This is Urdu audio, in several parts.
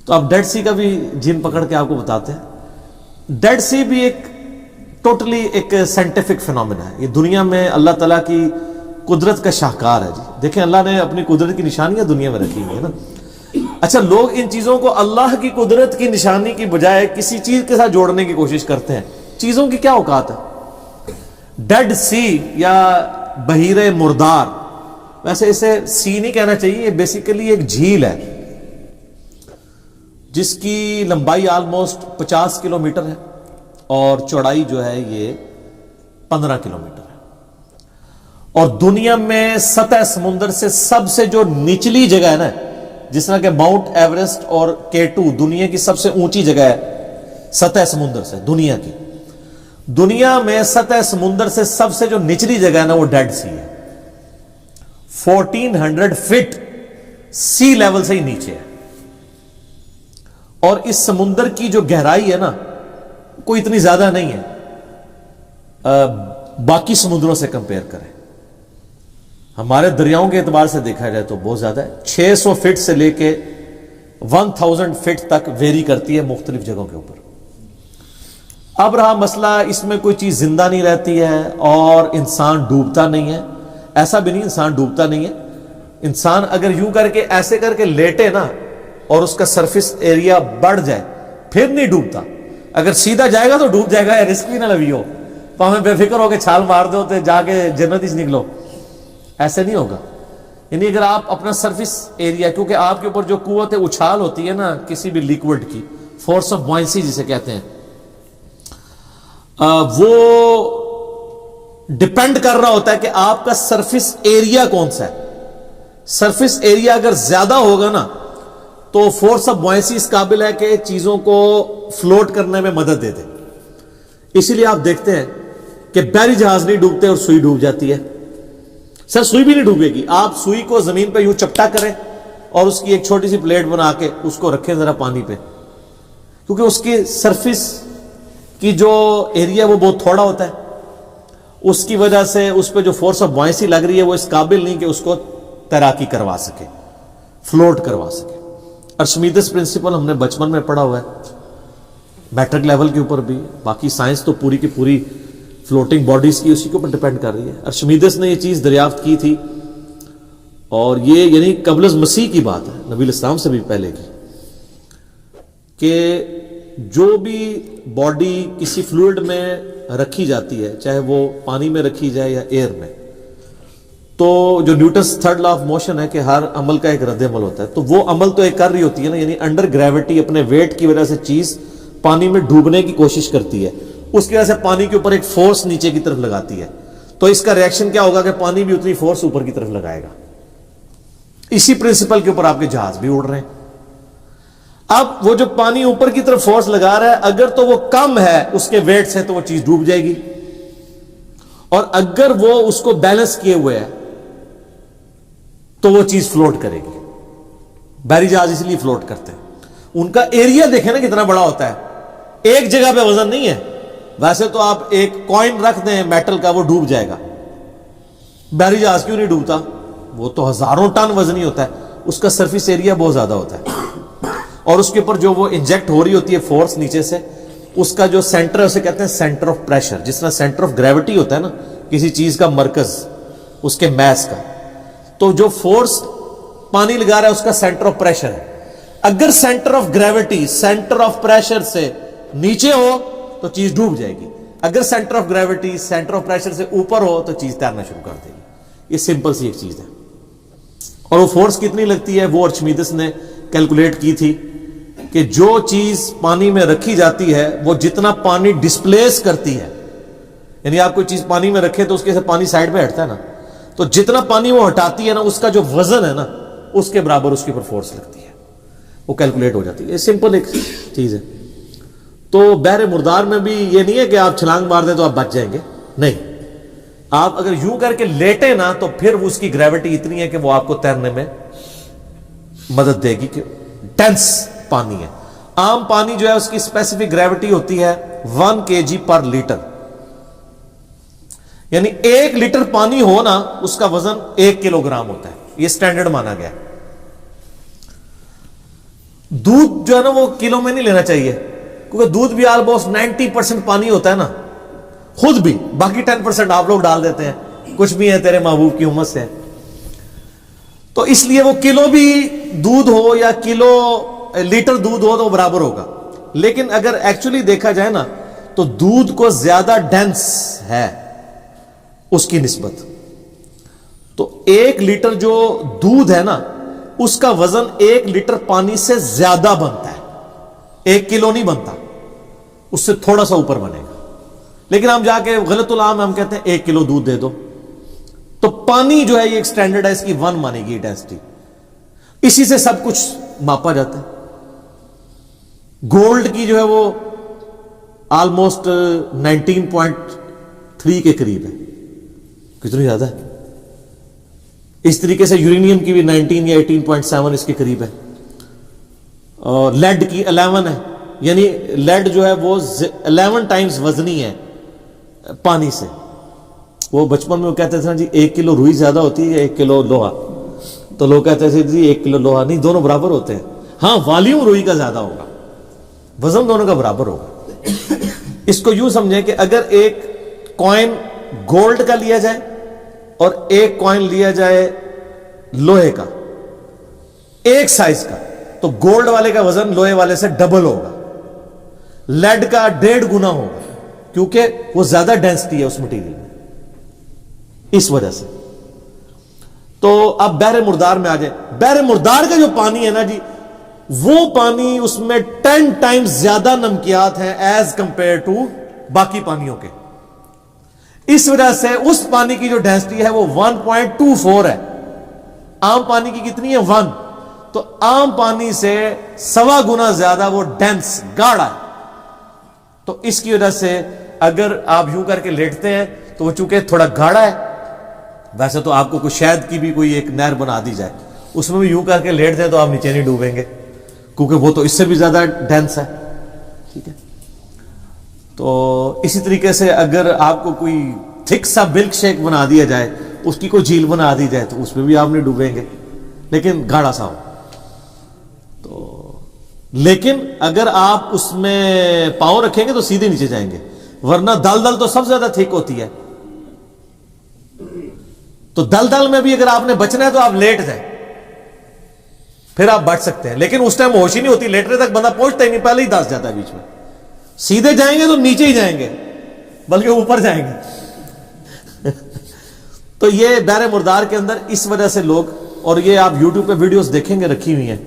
تو اب ڈیڈ سی کا بھی جن پکڑ کے آپ کو بتاتے ہیں. ڈیڈ سی بھی ایک ٹوٹلی ایک سائنٹیفک فینومینا ہے. یہ دنیا میں اللہ تعالیٰ کی قدرت کا شاہکار ہے جی. دیکھیں اللہ نے اپنی قدرت کی نشانیاں دنیا میں رکھی ہوئی ہے نا. اچھا لوگ ان چیزوں کو اللہ کی قدرت کی نشانی کی بجائے کسی چیز کے ساتھ جوڑنے کی کوشش کرتے ہیں. چیزوں کی کیا اوقات ہے؟ ڈیڈ سی یا بحیرہ مردار، ویسے اسے سی نہیں کہنا چاہیے، یہ بیسیکلی ایک جھیل ہے جس کی لمبائی آلموسٹ 50 کلومیٹر ہے اور چوڑائی جو ہے یہ 15 کلومیٹر ہے. اور دنیا میں سطح سمندر سے سب سے جو نچلی جگہ ہے نا، جس طرح کہ ماؤنٹ ایوریسٹ اور K2 دنیا کی سب سے اونچی جگہ ہے سطح سمندر سے، دنیا میں سطح سمندر سے سب سے جو نچلی جگہ ہے نا وہ ڈیڈ سی ہے. 1400 فٹ سی لیول سے ہی نیچے ہے. اور اس سمندر کی جو گہرائی ہے نا کوئی اتنی زیادہ نہیں ہے باقی سمندروں سے کمپیئر کریں. ہمارے دریاؤں کے اعتبار سے دیکھا جائے تو بہت زیادہ ہے. 600 فٹ سے لے کے 1000 فٹ تک ویری کرتی ہے مختلف جگہوں کے اوپر. اب رہا مسئلہ اس میں کوئی چیز زندہ نہیں رہتی ہے اور انسان ڈوبتا نہیں ہے. ایسا بھی نہیں انسان ڈوبتا نہیں ہے. انسان اگر یوں کر کے ایسے کر کے لیٹے نا اور اس کا سرفیس ایریا بڑھ جائے پھر نہیں ڈوبتا. اگر سیدھا جائے گا تو ڈوب جائے گا. رسک بھی نہ لوی ہو تو ہمیں بے فکر ہو کے چھال مار دو تو جا کے جنت ہی نکلو، ایسے نہیں ہوگا. یعنی اگر آپ اپنا سرفیس ایریا، کیونکہ آپ کے اوپر جو قوت اچھال ہوتی ہے نا کسی بھی لیکوڈ کی، فورس آف بوئنسی جسے کہتے ہیں، وہ ڈپینڈ کر رہا ہوتا ہے کہ آپ کا سرفیس ایریا کون سا ہے. سرفیس ایریا اگر زیادہ ہوگا نا تو فورس آف بوئنسی اس قابل ہے کہ چیزوں کو فلوٹ کرنے میں مدد دے دے. اسی لیے آپ دیکھتے ہیں کہ بحری جہاز نہیں ڈوبتے اور سوئی ڈوب جاتی ہے. سر سوئی بھی نہیں ڈوبے گی. آپ سوئی کو زمین پہ یوں چپٹا کریں اور اس کی ایک چھوٹی سی پلیٹ بنا کے اس کو رکھیں ذرا پانی پہ، کیونکہ اس کی سرفیس کی جو ایریا وہ بہت تھوڑا ہوتا ہے. اس کی وجہ سے اس پہ جو فورس آف بوئنسی لگ رہی ہے وہ اس قابل نہیں کہ اس کو تیراکی کروا سکے، فلوٹ کروا سکے. ارشمیدس پرنسپل ہم نے بچپن میں پڑھا ہوا ہے، میٹرک لیول کے اوپر بھی. باقی سائنس تو پوری کی پوری فلوٹنگ باڈیز کی اسی کے اوپر ڈیپینڈ کر رہی ہے. ارشمیدس نے یہ چیز دریافت کی تھی اور یہ یعنی قبل از مسیح کی بات ہے، نبی الاسلام سے بھی پہلے کی، کہ جو بھی باڈی کسی فلوئڈ میں رکھی جاتی ہے، چاہے وہ پانی میں رکھی جائے یا ایئر میں، تو جو Newton's third law of motion ہے کہ ہر عمل کا ایک رد عمل ہوتا ہے، تو وہ عمل تو ایک کر رہی ہوتی ہے نا. یعنی انڈر گریوٹی اپنے ویٹ کی وجہ سے چیز پانی میں ڈوبنے کی کوشش کرتی ہے، اس کی وجہ سے پانی کے اوپر ایک فورس نیچے کی طرف لگاتی ہے. تو اس کا ریئیکشن کیا ہوگا کہ پانی بھی اتنی فورس اوپر کی طرف لگائے گا. اسی پرنسپل کے اوپر آپ کے جہاز بھی اڑ رہے ہیں. اب وہ جو پانی اوپر کی طرف فورس لگا رہا ہے اگر تو وہ کم ہے اس کے ویٹ سے تو وہ چیز ڈوب جائے گی، اور اگر وہ اس کو بیلنس کیے ہوئے ہے تو وہ چیز فلوٹ کرے گی. بحری جہاز اس لیے فلوٹ کرتے ہیں. ان کا ایریا دیکھیں نا کتنا بڑا ہوتا ہے، ایک جگہ پہ وزن نہیں ہے. ویسے تو آپ ایک کوائن رکھ دیں میٹل کا وہ ڈوب جائے گا. بحری جہاز کیوں نہیں ڈوبتا؟ وہ تو ہزاروں ٹن وزنی ہوتا ہے، اس کا سرفیس ایریا بہت زیادہ ہوتا ہے، اور اس کے اوپر جو وہ انجیکٹ ہو رہی ہوتی ہے فورس نیچے سے، اس کا جو سینٹر ہے اسے کہتے ہیں سینٹر آف پریشر. جس طرح سینٹر آف گریوٹی ہوتا ہے نا کسی چیز کا مرکز اس کے میس کا، تو جو فورس پانی لگا رہا ہے اس کا سینٹر آف پریشر ہے. اگر centre of gravity centre of pressure سے نیچے ہو تو چیز ڈوب جائے گی. اگر centre of gravity centre of pressure سے اوپر ہو تو چیز تیرنا شروع کر دے گی. یہ سمپل سی ایک چیز ہے. اور وہ فورس کتنی لگتی ہے وہ ارشمیدس نے کیلکولیٹ کی تھی کہ جو چیز پانی میں رکھی جاتی ہے وہ جتنا پانی ڈسپلیس کرتی ہے، یعنی آپ کوئی چیز پانی میں رکھے تو اس کے سے پانی سائڈ میں ہٹتا ہے نا، تو جتنا پانی وہ ہٹاتی ہے نا اس کا جو وزن ہے نا اس کے برابر اس کے اوپر فورس لگتی ہے، وہ کیلکولیٹ ہو جاتی ہے. یہ سمپل ایک چیز ہے. تو بحر مردار میں بھی یہ نہیں ہے کہ آپ چھلانگ مار دیں تو آپ بچ جائیں گے، نہیں. آپ اگر یوں کر کے لیٹے نا تو پھر اس کی گریوٹی اتنی ہے کہ وہ آپ کو تیرنے میں مدد دے گی، کہ ڈینس پانی ہے. عام پانی جو ہے اس کی اسپیسیفک گریوٹی ہوتی ہے 1 kg پر لیٹر، یعنی 1 لیٹر پانی ہو نا اس کا وزن 1 کلو گرام ہوتا ہے. یہ سٹینڈرڈ مانا گیا. دودھ جو ہے نا وہ کلو میں نہیں لینا چاہیے، کیونکہ دودھ بھی آلموسٹ 90% پانی ہوتا ہے نا، خود بھی، باقی 10% آپ لوگ ڈال دیتے ہیں، کچھ بھی ہے تیرے محبوب کی امت سے، تو اس لیے وہ کلو بھی دودھ ہو یا کلو لیٹر دودھ ہو تو برابر ہوگا. لیکن اگر ایکچولی دیکھا جائے نا تو دودھ کو زیادہ ڈینس ہے اس کی نسبت. تو 1 لیٹر جو دودھ ہے نا اس کا وزن 1 لیٹر پانی سے زیادہ بنتا ہے، 1 کلو نہیں بنتا، اس سے تھوڑا سا اوپر بنے گا. لیکن ہم جا کے غلط العام ہم کہتے ہیں 1 کلو دودھ دے دو، تو پانی جو ہے یہ ایک سٹینڈرڈ ہے، اس کی 1 مانے گی ڈینسٹی، اسی سے سب کچھ ماپا جاتا ہے. گولڈ کی جو ہے وہ آلموسٹ 19.3 کے قریب ہے، کتنی زیادہ ہے. اس طریقے سے یورینیم کی بھی 19 یا 18.7 اس کے قریب ہے. اور لیڈ کی 11 ہے، یعنی لیڈ جو ہے وہ 11 ٹائمز وزنی ہے پانی سے. وہ بچپن میں وہ کہتے تھے نا جی 1 کلو روئی زیادہ ہوتی ہے یا 1 کلو لوہا، تو لوگ کہتے تھے جی 1 کلو لوہا نہیں، دونوں برابر ہوتے ہیں. ہاں والیوم روئی کا زیادہ ہوگا، وزن دونوں کا برابر ہوگا. اس کو یوں سمجھیں کہ اگر ایک کوائن گولڈ کا لیا جائے اور ایک کوائن لیا جائے لوہے کا ایک سائز کا، تو گولڈ والے کا وزن لوہے والے سے ڈبل ہوگا، لیڈ کا 1.5 گنا ہوگا، کیونکہ وہ زیادہ ڈینسٹی ہے اس مٹیریل میں، اس وجہ سے. تو اب بحر مردار میں آ جائیں. بحر مردار کا جو پانی ہے نا جی، وہ پانی اس میں 10 ٹائمز زیادہ نمکیات ہیں ایز کمپیئر ٹو باقی پانیوں کے. اس وجہ سے اس پانی کی جو ڈینسٹی ہے وہ 1.24 ہے. عام پانی کی کتنی ہے؟ 1. تو عام پانی سے 1.25 گنا زیادہ وہ ڈینس گاڑا ہے. تو اس کی وجہ سے اگر آپ یوں کر کے لیٹتے ہیں تو وہ چونکہ تھوڑا گاڑا ہے، ویسے تو آپ کو کوئی شہد کی بھی کوئی ایک نہر بنا دی جائے، اس میں بھی یوں کر کے لیٹتے ہیں تو آپ نیچے نہیں ڈوبیں گے، کیونکہ وہ تو اس سے بھی زیادہ ڈینس ہے. ٹھیک ہے. تو اسی طریقے سے اگر آپ کو کوئی تھک سا ملک شیک بنا دیا جائے، اس کی کوئی جھیل بنا دی جائے، تو اس میں بھی آپ نہیں ڈوبیں گے، لیکن گاڑا سا ہو. تو لیکن اگر آپ اس میں پاؤں رکھیں گے تو سیدھے نیچے جائیں گے، ورنہ دلدل تو سب سے زیادہ تھک ہوتی ہے. تو دلدل میں بھی اگر آپ نے بچنا ہے تو آپ لیٹ جائیں، پھر آپ بچ سکتے ہیں. لیکن اس ٹائم ہوش ہی نہیں ہوتی، لیٹنے تک بندہ پہنچتا ہی نہیں، پہلے ہی دس جاتا ہے بیچ میں. سیدھے جائیں گے تو نیچے ہی جائیں گے، بلکہ اوپر جائیں گے. تو یہ بحر مردار کے اندر اس وجہ سے لوگ، اور یہ آپ یوٹیوب پہ ویڈیوز دیکھیں گے رکھی ہوئی ہیں،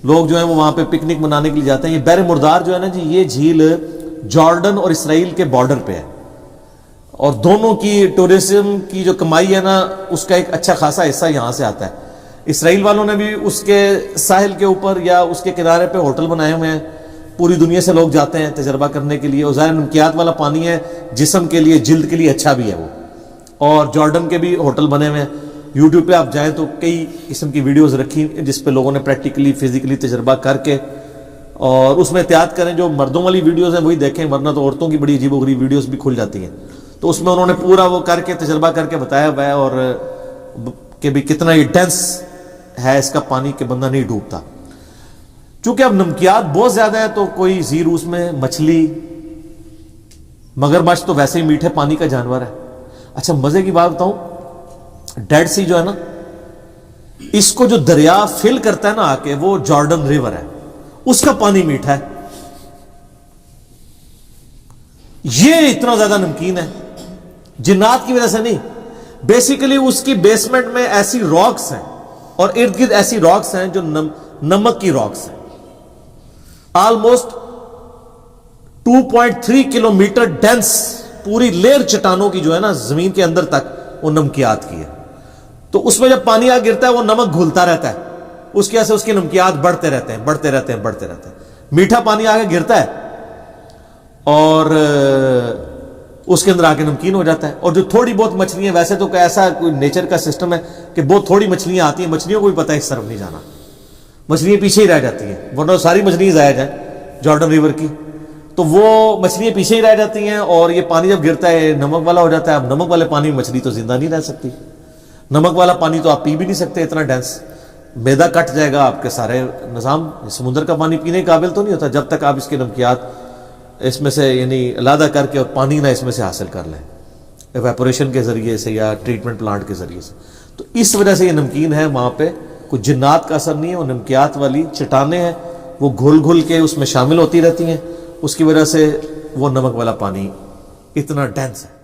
لوگ جو ہیں وہ وہاں پہ پکنک منانے کے لیے جاتے ہیں. یہ بحر مردار جو ہے نا جی، یہ جھیل جارڈن اور اسرائیل کے بارڈر پہ ہے، اور دونوں کی ٹورزم کی جو کمائی ہے نا اس کا ایک اچھا خاصا حصہ یہاں سے آتا ہے. اسرائیل والوں نے بھی اس کے ساحل کے اوپر یا اس کے کنارے پہ ہوٹل بنائے ہوئے ہیں، پوری دنیا سے لوگ جاتے ہیں تجربہ کرنے کے لیے. اور ظاہر نمکیات والا پانی ہے، جسم کے لیے، جلد کے لیے اچھا بھی ہے وہ. اور جارڈن کے بھی ہوٹل بنے ہوئے ہیں. یوٹیوب پہ آپ جائیں تو کئی قسم کی ویڈیوز رکھی جس پہ لوگوں نے پریکٹیکلی فزیکلی تجربہ کر کے، اور اس میں احتیاط کریں جو مردوں والی ویڈیوز ہیں وہی دیکھیں، ورنہ تو عورتوں کی بڑی عجیب و غریب ویڈیوز بھی کھل جاتی ہیں. تو اس میں انہوں نے پورا وہ کر کے تجربہ کر کے بتایا ہوا ہے، اور کہ بھی کتنا یہ ڈینس ہے اس کا پانی کہ بندہ نہیں ڈوبتا. چونکہ اب نمکیات بہت زیادہ ہے تو کوئی زیر اس میں مچھلی، مگرمچھ تو ویسے ہی میٹھے پانی کا جانور ہے. اچھا مزے کی بات بتاؤں، ڈیڈ سی جو ہے نا، اس کو جو دریا فل کرتا ہے نا آ کے، وہ جارڈن ریور ہے، اس کا پانی میٹھا ہے. یہ اتنا زیادہ نمکین ہے، جنات کی وجہ سے نہیں، بیسیکلی اس کی بیسمنٹ میں ایسی راکس ہیں اور ارد گرد ایسی راکس ہیں جو نمک کی راکس ہیں. آلموسٹ 2.3 کلومیٹر ڈینس پوری لیر چٹانوں کی جو ہے نا زمین کے اندر تک وہ نمکیات کی ہے. تو اس میں جب پانی آ گرتا ہے وہ نمک گھلتا رہتا ہے، اس کی وجہ سے اس کے نمکیات بڑھتے رہتے ہیں بڑھتے رہتے ہیں بڑھتے رہتے ہیں. میٹھا پانی آ کے گرتا ہے اور اس کے اندر آ کے نمکین ہو جاتا ہے. اور جو تھوڑی بہت مچھلیاں، ویسے تو ایسا کوئی نیچر کا سسٹم ہے کہ بہت تھوڑی مچھلیاں آتی ہیں، مچھلیوں کو بھی پتہ ہے اس طرف نہیں جانا، مچھلیاں پیچھے ہی رہ جاتی ہیں، ورنہ ساری مچھلیاں ضائع جائیں جارڈن ریور کی، تو وہ مچھلیاں پیچھے ہی رہ جاتی ہیں. اور یہ پانی جب گرتا ہے نمک والا ہو جاتا ہے. اب نمک والے پانی میں مچھلی تو زندہ نہیں رہ سکتی، نمک والا پانی تو آپ پی بھی نہیں سکتے اتنا ڈینس. میدا کٹ جائے گا آپ کے سارے نظام. سمندر کا پانی پینے کے قابل تو نہیں ہوتا جب تک آپ اس کے نمکیات اس میں سے یعنی علیحدہ کر کے اور پانی نہ اس میں سے حاصل کر لیں ایویپوریشن کے ذریعے سے یا ٹریٹمنٹ پلانٹ کے ذریعے سے. تو اس وجہ سے یہ نمکین ہے. وہاں پہ کوئی جنات کا اثر نہیں ہے, وہ نمکیات والی چٹانیں ہیں, وہ گھل گھل کے اس میں شامل ہوتی رہتی ہیں, اس کی وجہ سے وہ نمک والا پانی اتنا ڈینس ہے.